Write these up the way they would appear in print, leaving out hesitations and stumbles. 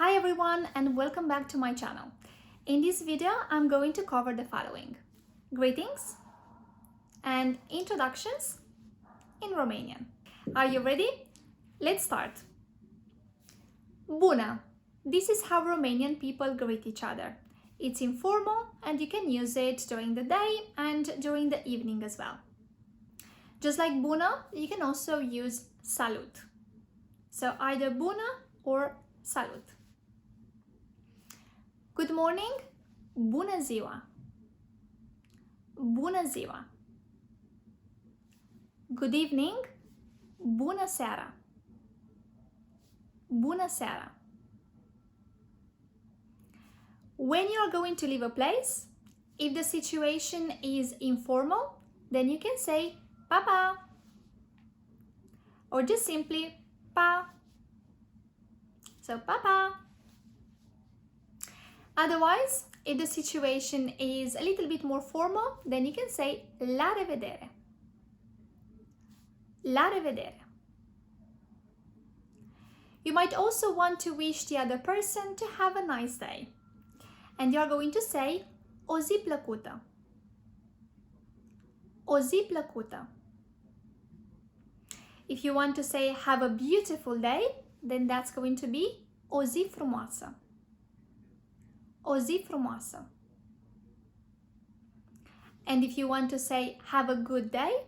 Hi everyone and welcome back to my channel. In this video, I'm going to cover the following: greetings and introductions in Romanian. Are you ready? Let's start. Bună! This is how Romanian people greet each other. It's informal and you can use it during the day and during the evening as well. Just like bună, you can also use salut. So either bună or salut. Good morning, bună ziua. Bună ziua. Good evening, bună seara. Bună seara. When you are going to leave a place, if the situation is informal, then you can say pa, or just simply pa. So pa. Otherwise, if the situation is a little bit more formal, then you can say la revedere. La revedere. You might also want to wish the other person to have a nice day. And you're going to say o zi plăcută. O zi plăcută. If you want to say have a beautiful day, then that's going to be o zi frumoasă. O zi frumoasă. And if you want to say have a good day,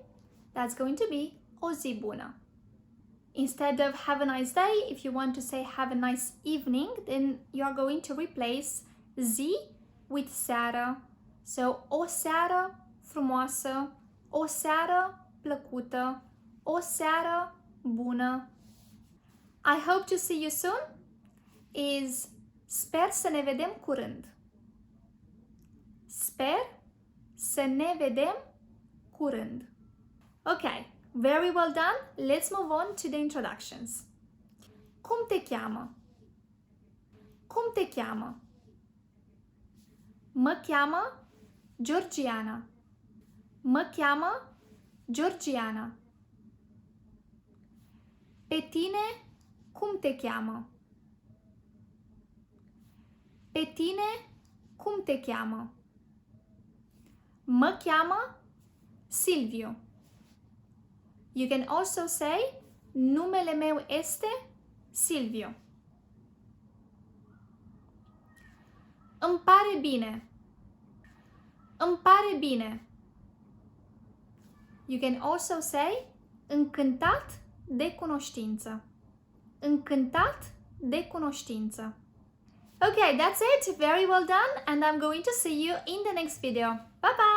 that's going to be o zi bună. Instead of have a nice day, if you want to say have a nice evening, then you are going to replace zi with seară. So o seară frumoasă, o seară plăcută, o seară bună. I hope to see you soon is sper să ne vedem curând. Sper să ne vedem curând. Okay, very well done. Let's move on to the introductions. Cum te cheamă? Cum te cheamă? Mă cheamă Georgiana. Mă cheamă Georgiana. Pe tine cum te cheamă? Pe tine cum te cheamă? Mă cheamă Silviu. You can also say numele meu este Silviu. Îmi pare bine. Îmi pare bine. You can also say încântat de cunoștință. Încântat de cunoștință. Okay, that's it. Very well done, and I'm going to see you in the next video. Bye bye!